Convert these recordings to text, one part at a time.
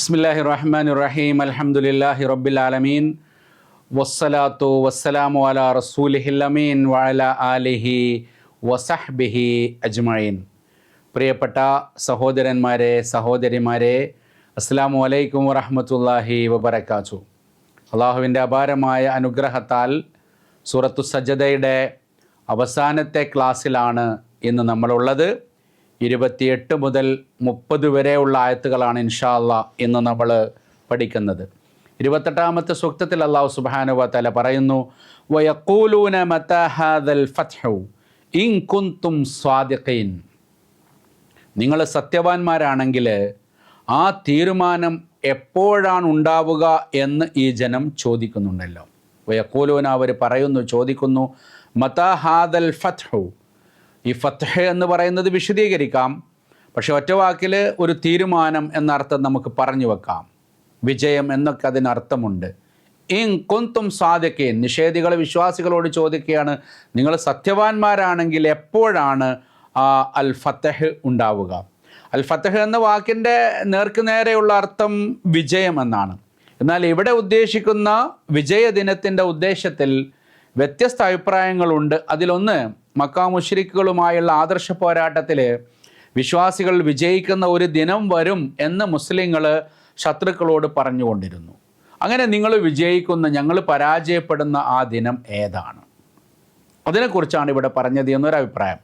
ബിസ്മില്ലാഹിർ റഹ്മാനിർ റഹീം അൽഹംദുലില്ലാഹി റബ്ബിൽ ആലമീൻ വസ്സലാത്തു വസ്സലാമു അലാ റസൂലിഹിൽ അമീൻ വഅലാ ആലിഹി വസഹ്ബിഹി അജ്മഈൻ. പ്രിയപ്പെട്ട സഹോദരന്മാരെ, സഹോദരിമാരെ, അസ്സലാമു അലൈക്കും വറഹ്മത്തുള്ളാഹി വബറകാതുഹു. അള്ളാഹുവിൻ്റെ അപാരമായ അനുഗ്രഹത്താൽ സൂറത്തു സജ്ജദയുടെ അവസാനത്തെ ക്ലാസ്സിലാണ് ഇന്ന് നമ്മളുള്ളത്. 28 മുതൽ 30 വരെയുള്ള ആയത്തുകളാണ് ഇൻഷാ അല്ലാഹ് ഇന്ന് നമ്മൾ പഠിക്കുന്നത്. 28ാമത്തെ സൂക്തത്തിൽ അല്ലാഹു സുബ്ഹാനഹു വ തആല പറയുന്നു, വയഖൂലൂന മതാ ഹാദൽ ഫത്ഹു ഇൻ കുൻതും സ്വാദിഖീൻ. നിങ്ങൾ സത്യവാന്മാരാണെങ്കിൽ ആ തീരുമാനം എപ്പോഴാണ് ഉണ്ടാവുക എന്ന് ഈ ജനം ചോദിക്കുന്നുണ്ടല്ലോ. വയഖൂലൂന, അവർ പറയുന്നു, ചോദിക്കുന്നു, മതാ ഹാദൽ ഫത്ഹു. ഈ ഫത്ഹ് എന്ന് പറയുന്നത് വിശദീകരിക്കാം, പക്ഷെ ഒറ്റവാക്കിൽ ഒരു തീരുമാനം എന്നർത്ഥം നമുക്ക് പറഞ്ഞു വെക്കാം. വിജയം എന്നൊക്കെ അതിനർത്ഥമുണ്ട്. ഇൻ കുന്തും സാദിഖീൻ, നിഷേധികൾ വിശ്വാസികളോട് ചോദിക്കുകയാണ്, നിങ്ങൾ സത്യവാന്മാരാണെങ്കിൽ എപ്പോഴാണ് അൽ ഫത്ഹ് ഉണ്ടാവുക? അൽ ഫത്ഹ് എന്ന വാക്കിൻ്റെ നേർക്കുനേരെയുള്ള അർത്ഥം വിജയം എന്നാണ്. എന്നാൽ ഇവിടെ ഉദ്ദേശിക്കുന്ന വിജയദിനത്തിൻ്റെ ഉദ്ദേശത്തിൽ വ്യത്യസ്ത അഭിപ്രായങ്ങളുണ്ട്. അതിലൊന്ന്, മക്ക മുശ്രിക്കുകളുമായുള്ള ആദർശ പോരാട്ടത്തിൽ വിശ്വാസികൾ വിജയിക്കുന്ന ഒരു ദിനം വരും എന്ന് മുസ്ലിങ്ങൾ ശത്രുക്കളോട് പറഞ്ഞുകൊണ്ടിരുന്നു. അങ്ങനെ നിങ്ങൾ വിജയിക്കുന്ന, ഞങ്ങൾ പരാജയപ്പെടുന്ന ആ ദിനം ഏതാണ്? അതിനെക്കുറിച്ചാണ് ഇവിടെ പറഞ്ഞത് എന്നൊരഭിപ്രായം.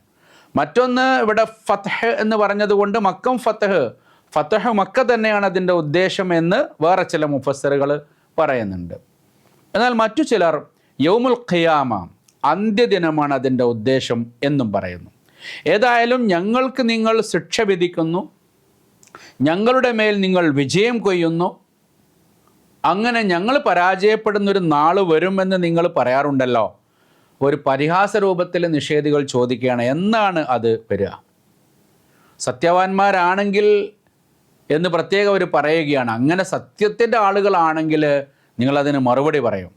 മറ്റൊന്ന്, ഇവിടെ ഫത്ഹ് എന്ന് പറഞ്ഞതുകൊണ്ട് മക്കം ഫത്ഹ് മക്ക തന്നെയാണ് അതിൻ്റെ ഉദ്ദേശം എന്ന് വേറെ ചില മുഫസ്സിറുകൾ പറയുന്നുണ്ട്. എന്നാൽ മറ്റു ചിലർ യൗമുൽ ഖിയാമ, അന്ത്യദിനമാണ് അതിൻ്റെ ഉദ്ദേശം എന്നും പറയുന്നു. ഏതായാലും ഞങ്ങൾക്ക് നിങ്ങൾ ശിക്ഷ വിധിക്കുന്നു, ഞങ്ങളുടെ മേൽ നിങ്ങൾ വിജയം കൊയ്യുന്നു, അങ്ങനെ ഞങ്ങൾ പരാജയപ്പെടുന്നൊരു നാൾ വരുമെന്ന് നിങ്ങൾ പറയാറുണ്ടല്ലോ. ഒരു പരിഹാസ രൂപത്തിൽ നിഷേധികൾ ചോദിക്കുകയാണ്, എന്നാണ് അത് വരിക? സത്യവാന്മാരാണെങ്കിൽ എന്ന് പ്രത്യേകം അവർ പറയുകയാണ്. അങ്ങനെ സത്യത്തിൻ്റെ ആളുകളാണെങ്കിൽ നിങ്ങളതിന് മറുപടി പറയും.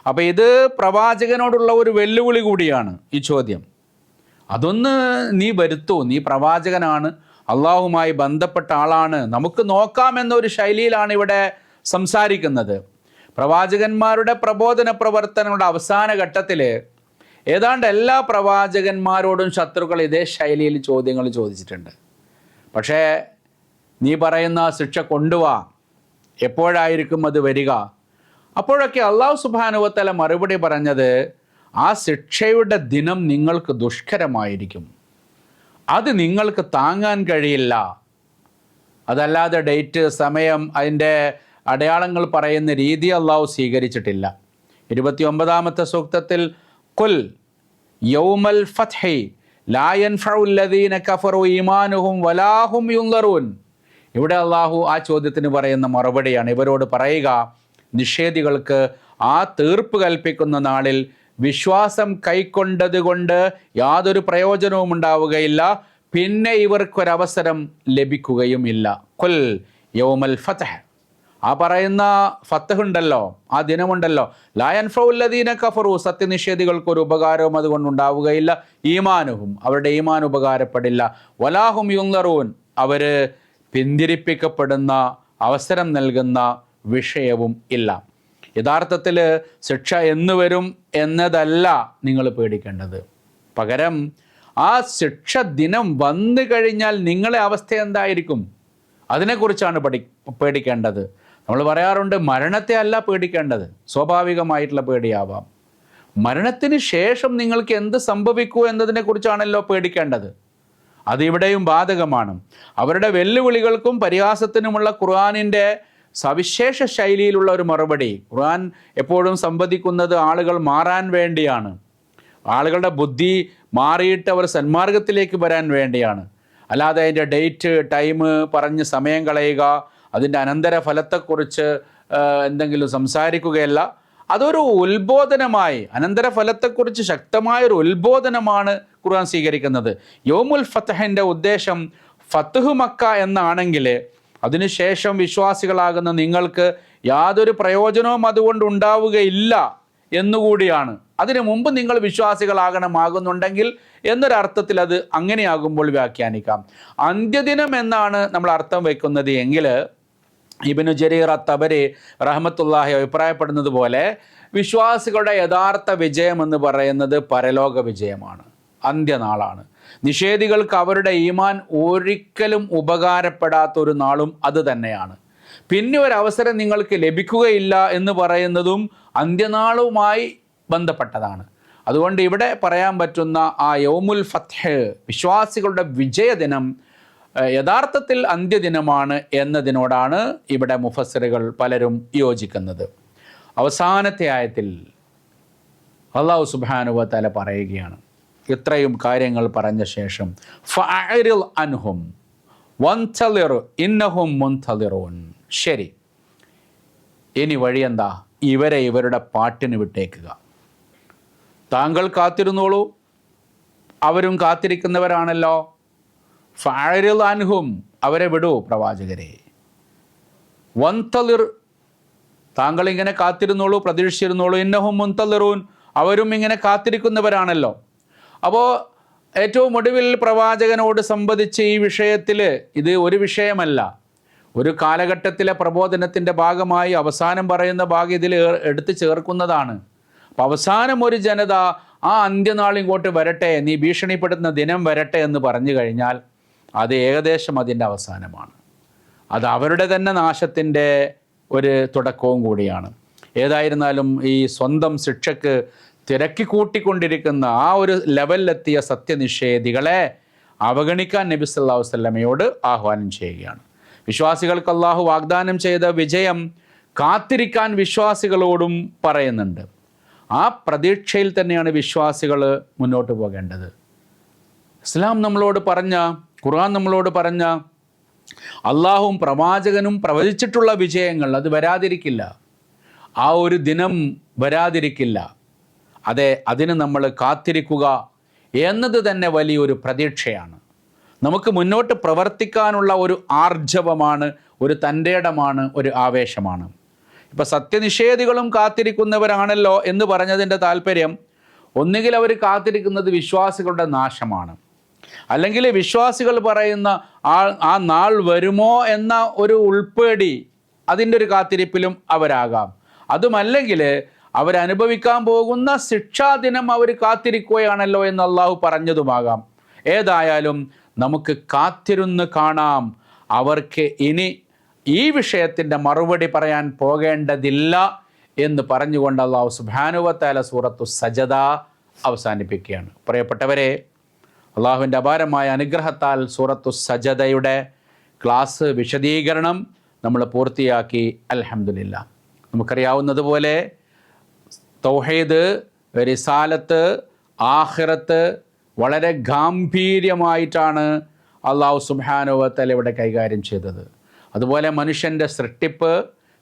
അപ്പോൾ ഇത് പ്രവാചകനോടുള്ള ഒരു വെല്ലുവിളി കൂടിയാണ് ഈ ചോദ്യം. അതൊന്ന് നീ വരുത്തൂ, നീ പ്രവാചകനാണ്, അള്ളാഹുമായി ബന്ധപ്പെട്ട ആളാണ്, നമുക്ക് നോക്കാമെന്നൊരു ശൈലിയിലാണ് ഇവിടെ സംസാരിക്കുന്നത്. പ്രവാചകന്മാരുടെ പ്രബോധന പ്രവർത്തനങ്ങളുടെ അവസാന ഘട്ടത്തിൽ ഏതാണ്ട് എല്ലാ പ്രവാചകന്മാരോടും ശത്രുക്കൾ ഇതേ ശൈലിയിൽ ചോദ്യങ്ങൾ ചോദിച്ചിട്ടുണ്ട്. പക്ഷേ നീ പറയുന്ന ശിക്ഷ കൊണ്ടുവാ, എപ്പോഴായിരിക്കും അത് വരിക? അപ്പോഴൊക്കെ അല്ലാഹു സുബ്ഹാനഹു വ തആല മറുപടി പറഞ്ഞത്, ആ ശിക്ഷയുടെ ദിനം നിങ്ങൾക്ക് ദുഷ്കരമായിരിക്കും, അത് നിങ്ങൾക്ക് താങ്ങാൻ കഴിയില്ല. അതല്ലാതെ ഡേറ്റ്, സമയം, അതിൻ്റെ അടയാളങ്ങൾ പറയുന്ന രീതി അല്ലാഹു സ്വീകരിച്ചിട്ടില്ല. 29ാമത്തെ സൂക്തത്തിൽ ഖുൽ യൗമൽ ഫത്ഹി ലാ യൻഫഉൽ ലദീന കഫറു ഈമാനുഹും വലാ ഹും യുൻദറൂൻ. ഇവിടെ അല്ലാഹു ആ ചോദ്യത്തിന് പറയുന്ന മറുപടിയാണ്. ഇവരോട് പറയുക, നിഷേധികൾക്ക് ആ തീർപ്പ് കൽപ്പിക്കുന്ന നാളിൽ വിശ്വാസം കൈക്കൊണ്ടത് കൊണ്ട് യാതൊരു പ്രയോജനവും ഉണ്ടാവുകയില്ല, പിന്നെ ഇവർക്കൊരവസരം ലഭിക്കുകയുമില്ല. ഖുൽ യൗമൽ ഫത്ഹ്, ആ പറയുന്ന ഫത്ഹ് ഉണ്ടല്ലോ, ആ ദിനമുണ്ടല്ലോ, ലാ യൻഫഉൽ ലദീന കഫറു, സത്യനിഷേധികൾക്കൊരു ഉപകാരവും അതുകൊണ്ടുണ്ടാവുകയില്ല, ഈമാനുഹും, അവരുടെ ഈമാൻ ഉപകാരപ്പെടില്ല, വലാഹും യുൻദറൂൻ, അവർ പിന്തിരിപ്പിക്കപ്പെടുന്ന, അവസരം നൽകുന്ന വിഷയവും ഇല്ല. യഥാർത്ഥത്തിൽ ശിക്ഷ എന്ന് വരും എന്നതല്ല നിങ്ങൾ പേടിക്കേണ്ടത്. പകരം ആ ശിക്ഷ ദിനം വന്നു കഴിഞ്ഞാൽ നിങ്ങളെ അവസ്ഥ എന്തായിരിക്കും, അതിനെക്കുറിച്ചാണ് പേടിക്കേണ്ടത്. നമ്മൾ പറയാറുണ്ട്, മരണത്തെ അല്ല പേടിക്കേണ്ടത്, സ്വാഭാവികമായിട്ടുള്ള പേടിയാവാം. മരണത്തിന് ശേഷം നിങ്ങൾക്ക് എന്ത് സംഭവിക്കൂ എന്നതിനെക്കുറിച്ചാണല്ലോ പേടിക്കേണ്ടത്. അതിവിടെയും ബാധകമാണ്. അവരുടെ വെല്ലുവിളികൾക്കും പരിഹാസത്തിനുമുള്ള ഖുർആനിൻ്റെ സവിശേഷ ശൈലിയിലുള്ള ഒരു മറുപടി. ഖുർആൻ എപ്പോഴും സംവദിക്കുന്നത് ആളുകൾ മാറാൻ വേണ്ടിയാണ്, ആളുകളുടെ ബുദ്ധി മാറിയിട്ട് അവർ സന്മാർഗത്തിലേക്ക് വരാൻ വേണ്ടിയാണ്. അല്ലാതെ അതിൻ്റെ ഡേറ്റ്, ടൈം പറഞ്ഞ് സമയം കളയുക, അതിൻ്റെ അനന്തരഫലത്തെക്കുറിച്ച് എന്തെങ്കിലും സംസാരിക്കുകയല്ല. അതൊരു ഉത്ബോധനമായി, അനന്തരഫലത്തെക്കുറിച്ച് ശക്തമായൊരു ഉത്ബോധനമാണ് ഖുർആൻ സ്വീകരിക്കുന്നത്. യൗമുൽ ഫത്ഹിൻ്റെ ഉദ്ദേശം ഫത്ഹു മക്ക എന്നാണെങ്കിൽ അതിനുശേഷം വിശ്വാസികളാകുന്ന നിങ്ങൾക്ക് യാതൊരു പ്രയോജനവും അതുകൊണ്ട് ഉണ്ടാവുകയില്ല എന്നുകൂടിയാണ്. അതിനു മുമ്പ് നിങ്ങൾ വിശ്വാസികളാകണമാകുന്നുണ്ടെങ്കിൽ എന്നൊരർത്ഥത്തിൽ അത് അങ്ങനെയാകുമ്പോൾ വ്യാഖ്യാനിക്കാം. അന്ത്യദിനം എന്നാണ് നമ്മൾ അർത്ഥം വയ്ക്കുന്നത് എങ്കിൽ ഇബ്നു ജരീർ അത്തബരി റഹ്മത്തുള്ളാഹി അഭിപ്രായപ്പെടുന്നത് പോലെ വിശ്വാസികളുടെ യഥാർത്ഥ വിജയം എന്ന് പറയുന്നത് പരലോക വിജയമാണ്, അന്ത്യനാളാണ്. നിഷേധികൾക്ക് അവരുടെ ഈമാൻ ഒരിക്കലും ഉപകാരപ്പെടാത്ത ഒരു നാളും അത് തന്നെയാണ്. പിന്നെ ഒരവസരം നിങ്ങൾക്ക് ലഭിക്കുകയില്ല എന്ന് പറയുന്നതും അന്ത്യനാളുമായി ബന്ധപ്പെട്ടതാണ്. അതുകൊണ്ട് ഇവിടെ പറയാൻ പറ്റുന്ന ആ യൗമുൽ ഫത്ഹ്, വിശ്വാസികളുടെ വിജയദിനം, യഥാർത്ഥത്തിൽ അന്ത്യദിനമാണ് എന്നതിനോടാണ് ഇവിടെ മുഫസ്സിറുകൾ പലരും യോജിക്കുന്നത്. അവസാനത്തെ ആയത്തിൽ അല്ലാഹു സുബ്ഹാനഹു വ തആല പറയുകയാണ്, ഇത്രയും കാര്യങ്ങൾ പറഞ്ഞ ശേഷം ഫഅരിൽ അൻഹും വൻതളിർ ഇന്നഹും മുൻതളിറൂൻ. ശരി, ഇനി വഴിയെന്താ? ഇവരെ ഇവരുടെ പാട്ടിന് വിട്ടേക്കുക. താങ്കൾ കാത്തിരുന്നോളൂ, അവരും കാത്തിരിക്കുന്നവരാണല്ലോ. ഫഅരിൽ അൻഹും, അവരെ വിടൂ പ്രവാചകരെ. വൻതളിർ, താങ്കൾ ഇങ്ങനെ കാത്തിരുന്നോളൂ, പ്രതീക്ഷിച്ചിരുന്നോളൂ. ഇന്നഹും മുൻതളിറൂൻ, അവരും ഇങ്ങനെ കാത്തിരിക്കുന്നവരാണല്ലോ. അപ്പോൾ ഏറ്റവും ഒടുവിൽ പ്രവാചകനോട് സംബന്ധിച്ച് ഈ വിഷയത്തിൽ ഇത് ഒരു വിഷയമല്ല, ഒരു കാലഘട്ടത്തിലെ പ്രബോധനത്തിൻ്റെ ഭാഗമായി അവസാനം പറയുന്ന ഭാഗം ഇതിൽ എടുത്തു ചേർക്കുന്നതാണ്. അപ്പം അവസാനം ഒരു ജനത ആ അന്ത്യനാൾ ഇങ്ങോട്ട് വരട്ടെ, നീ ഭീഷണിപ്പെടുത്തുന്ന ദിനം വരട്ടെ എന്ന് പറഞ്ഞു കഴിഞ്ഞാൽ അത് ഏകദേശം അതിൻ്റെ അവസാനമാണ്. അത് അവരുടെ തന്നെ നാശത്തിൻ്റെ ഒരു തുടക്കവും കൂടിയാണ്. ഏതായിരുന്നാലും ഈ സ്വന്തം ശിക്ഷക്ക് തിരക്കി കൂട്ടിക്കൊണ്ടിരിക്കുന്ന ആ ഒരു ലെവലിലെത്തിയ സത്യനിഷേധികളെ അവഗണിക്കാൻ നബി സല്ലല്ലാഹു അലൈഹി വസല്ലമയോട് ആഹ്വാനം ചെയ്യുകയാണ്. വിശ്വാസികൾക്ക് അള്ളാഹു വാഗ്ദാനം ചെയ്ത വിജയം കാത്തിരിക്കാൻ വിശ്വാസികളോടും പറയുന്നുണ്ട്. ആ പ്രതീക്ഷയിൽ തന്നെയാണ് വിശ്വാസികൾ മുന്നോട്ട് പോകേണ്ടത്. ഇസ്ലാം നമ്മളോട് പറഞ്ഞ, ഖുർആൻ നമ്മളോട് പറഞ്ഞ, അള്ളാഹുവും പ്രവാചകനും പ്രവചിച്ചിട്ടുള്ള വിജയങ്ങൾ അത് വരാതിരിക്കില്ല, ആ ഒരു ദിനം വരാതിരിക്കില്ല. അതെ, അതിന് നമ്മൾ കാത്തിരിക്കുക എന്നത് തന്നെ വലിയൊരു പ്രതീക്ഷയാണ്. നമുക്ക് മുന്നോട്ട് പ്രവർത്തിക്കാനുള്ള ഒരു ആർജവമാണ്, ഒരു തൻ്റെടമാണ്, ഒരു ആവേശമാണ്. ഇപ്പം സത്യനിഷേധികളും കാത്തിരിക്കുന്നവരാണല്ലോ എന്ന് പറഞ്ഞതിൻ്റെ താല്പര്യം, ഒന്നുകിൽ അവർ കാത്തിരിക്കുന്നത് വിശ്വാസികളുടെ നാശമാണ്, അല്ലെങ്കിൽ വിശ്വാസികൾ പറയുന്ന ആ നാൾ വരുമോ എന്ന ഒരു ഉൾപ്പേടി, അതിൻ്റെ ഒരു കാത്തിരിപ്പിലും അവരാകാം. അതുമല്ലെങ്കിൽ അവരനുഭവിക്കാൻ പോകുന്ന ശിക്ഷാദിനം അവർ കാത്തിരിക്കുകയാണല്ലോ എന്ന് അള്ളാഹു പറഞ്ഞതുമാകാം. ഏതായാലും നമുക്ക് കാത്തിരുന്ന് കാണാം. അവർക്ക് ഇനി ഈ വിഷയത്തിൻ്റെ മറുപടി പറയാൻ പോകേണ്ടതില്ല എന്ന് പറഞ്ഞുകൊണ്ട് അള്ളാഹു സുബ്ഹാനഹു വ തആല സൂറത്തു സജദ അവസാനിപ്പിക്കുകയാണ്. പ്രിയപ്പെട്ടവരെ, അള്ളാഹുവിൻ്റെ അപാരമായ അനുഗ്രഹത്താൽ സൂറത്തു സജദയുടെ ക്ലാസ് വിശദീകരണം നമ്മൾ പൂർത്തിയാക്കി. അൽഹംദുലില്ലാ. നമുക്കറിയാവുന്നതുപോലെ തൗഹീദ്, റിസാലത്ത്, ആഖിറത്ത് വളരെ ഗാംഭീര്യമായിട്ടാണ് അള്ളാഹു സുബ്ഹാനഹു വ തആല ഇവിടെ കൈകാര്യം ചെയ്തത്. അതുപോലെ മനുഷ്യൻ്റെ സൃഷ്ടിപ്പ്,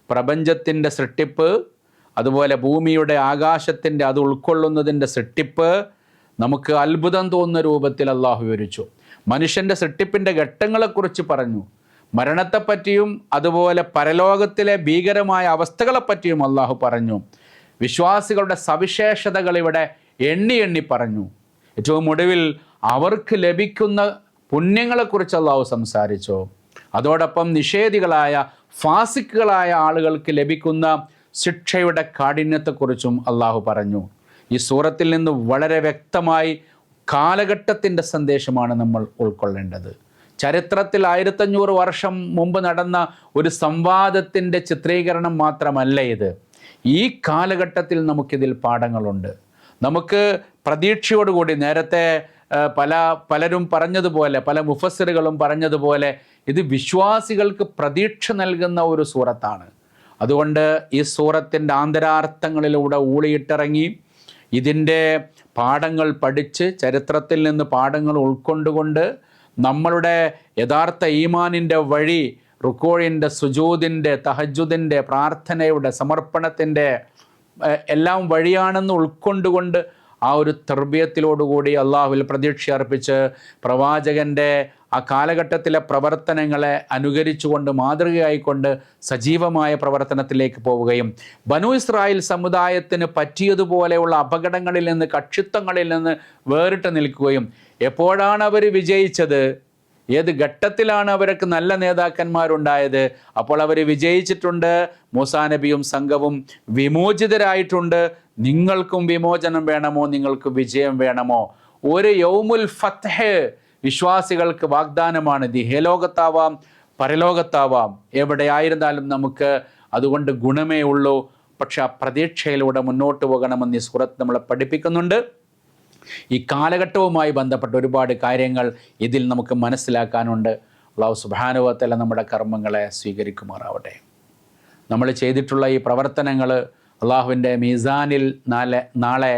പ്രപഞ്ചത്തിൻ്റെ സൃഷ്ടിപ്പ്, അതുപോലെ ഭൂമിയുടെ ആകാശത്തിൻ്റെ അത് ഉൾക്കൊള്ളുന്നതിൻ്റെ സൃഷ്ടിപ്പ് നമുക്ക് അത്ഭുതം തോന്നുന്ന രൂപത്തിൽ അള്ളാഹു വിവരിച്ചു. മനുഷ്യൻ്റെ സൃഷ്ടിപ്പിൻ്റെ ഘട്ടങ്ങളെക്കുറിച്ച് പറഞ്ഞു. മരണത്തെപ്പറ്റിയും അതുപോലെ പരലോകത്തിലെ ഭീകരമായ അവസ്ഥകളെപ്പറ്റിയും അള്ളാഹു പറഞ്ഞു. വിശ്വാസികളുടെ സവിശേഷതകൾ ഇവിടെ എണ്ണി എണ്ണി പറഞ്ഞു. ഏറ്റവും ഒടുവിൽ അവർക്ക് ലഭിക്കുന്ന പുണ്യങ്ങളെക്കുറിച്ച് അള്ളാഹു സംസാരിച്ചു. അതോടൊപ്പം നിഷേധികളായ, ഫാസിക്കുകളായ ആളുകൾക്ക് ലഭിക്കുന്ന ശിക്ഷയുടെ കാഠിന്യത്തെക്കുറിച്ചും അള്ളാഹു പറഞ്ഞു. ഈ സൂറത്തിൽ നിന്ന് വളരെ വ്യക്തമായി കാലഘട്ടത്തിൻ്റെ സന്ദേശമാണ് നമ്മൾ ഉൾക്കൊള്ളേണ്ടത്. ചരിത്രത്തിൽ 1500 വർഷം മുമ്പ് നടന്ന ഒരു സംവാദത്തിൻ്റെ ചിത്രീകരണം മാത്രമല്ല ഇത്. ഈ കാലഘട്ടത്തിൽ നമുക്കിതിൽ പാഠങ്ങളുണ്ട്. നമുക്ക് പ്രതീക്ഷയോടുകൂടി, നേരത്തെ പലരും പറഞ്ഞതുപോലെ, പല മുഫസ്സിറുകളും പറഞ്ഞതുപോലെ, ഇത് വിശ്വാസികൾക്ക് പ്രതീക്ഷ നൽകുന്ന ഒരു സൂറത്താണ്. അതുകൊണ്ട് ഈ സൂറത്തിൻ്റെ ആന്തരാർത്ഥങ്ങളിലൂടെ ഊളിയിട്ടിറങ്ങി ഇതിൻ്റെ പാഠങ്ങൾ പഠിച്ച്, ചരിത്രത്തിൽ നിന്ന് പാഠങ്ങൾ ഉൾക്കൊണ്ടുകൊണ്ട് നമ്മളുടെ യഥാർത്ഥ ഈമാനിൻ്റെ വഴി, റുക്കോഴിൻ്റെ, സുജൂദിൻ്റെ, തഹജ്ജുദിൻ്റെ, പ്രാർത്ഥനയുടെ, സമർപ്പണത്തിൻ്റെ എല്ലാം വഴിയാണെന്ന് ഉൾക്കൊണ്ടുകൊണ്ട് ആ ഒരു തർബിയത്തിലോടുകൂടി അള്ളാഹുവിൽ പ്രതീക്ഷ അർപ്പിച്ച് പ്രവാചകൻ്റെ ആ കാലഘട്ടത്തിലെ പ്രവർത്തനങ്ങളെ അനുകരിച്ചുകൊണ്ട്, മാതൃകയായിക്കൊണ്ട് സജീവമായ പ്രവർത്തനത്തിലേക്ക് പോവുകയും ബനു ഇസ്രായേൽ സമുദായത്തിന് പറ്റിയതുപോലെയുള്ള അപകടങ്ങളിൽ നിന്ന്, കക്ഷിത്വങ്ങളിൽ നിന്ന് വേറിട്ട് നിൽക്കുകയും, എപ്പോഴാണ് അവർ വിജയിച്ചത്? ഏത് ഘട്ടത്തിലാണ് അവർക്ക് നല്ല നേതാക്കന്മാരുണ്ടായത്? അപ്പോൾ അവർ വിജയിച്ചിട്ടുണ്ട്. മൂസാ നബിയും സംഘവും വിമോചിതരായിട്ടുണ്ട്. നിങ്ങൾക്കും വിമോചനം വേണമോ? നിങ്ങൾക്ക് വിജയം വേണമോ? ഒരു യൗമുൽ ഫത്ഹ് വിശ്വാസികൾക്ക് വാഗ്ദാനമാണ്. ഇഹലോകത്താവാം പരലോകത്താവാം, എവിടെയായിരുന്നാലും നമുക്ക് അതുകൊണ്ട് ഗുണമേ ഉള്ളൂ. പക്ഷെ ആ പ്രതീക്ഷയിലൂടെ മുന്നോട്ട് പോകണമെന്ന് ഈ സൂറത്ത് നമ്മളെ പഠിപ്പിക്കുന്നുണ്ട്. ഈ കാലഘട്ടവുമായി ബന്ധപ്പെട്ട ഒരുപാട് കാര്യങ്ങൾ ഇതിൽ നമുക്ക് മനസ്സിലാക്കാനുണ്ട്. അല്ലാഹു സുബ്ഹാനഹു വ തആല നമ്മുടെ കർമ്മങ്ങളെ സ്വീകരിക്കുമാറാവട്ടെ. നമ്മൾ ചെയ്തിട്ടുള്ള ഈ പ്രവർത്തനങ്ങൾ അള്ളാഹുവിൻ്റെ മീസാനിൽ നാളെ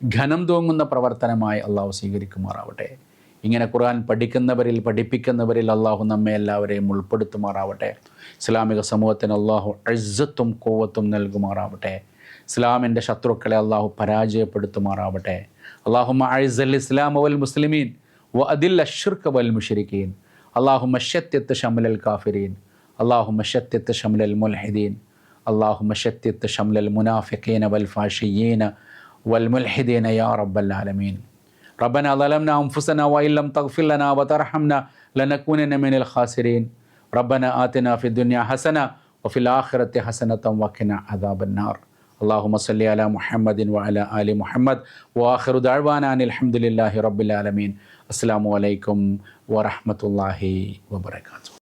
ഘനം തൂങ്ങുന്ന പ്രവർത്തനമായി അള്ളാഹു സ്വീകരിക്കുമാറാവട്ടെ. ഇങ്ങനെ ഖുർആൻ പഠിക്കുന്നവരിൽ പഠിപ്പിക്കുന്നവരിൽ അള്ളാഹു നമ്മെ എല്ലാവരെയും ഉൾപ്പെടുത്തുമാറാവട്ടെ. ഇസ്ലാമിക സമൂഹത്തിന് അള്ളാഹു ഇസ്സത്തും ഖുവ്വത്തും നൽകുമാറാവട്ടെ. ഇസ്ലാമിൻ്റെ ശത്രുക്കളെ അള്ളാഹു പരാജയപ്പെടുത്തുമാറാവട്ടെ. اللهم أعز الإسلام والمسلمين وأذل الشرك والمشركين. اللهم شتت شمل الكافرين. اللهم شتت شمل الملحدين. اللهم شتت شمل المنافقين والفاشيين والملحدين يا رب العالمين. ربنا ظلمنا أنفسنا وإن لم تغفر لنا وترحمنا لنكونن من الخاسرين. ربنا آتنا في الدنيا حسنة وفي الآخرة حسنة وقنا عذاب النار. اللهم صل على محمد وعلى آل محمد وآخر دعوانا أن الحمد لله رب العالمين. السلام عليكم ورحمة الله وبركاته.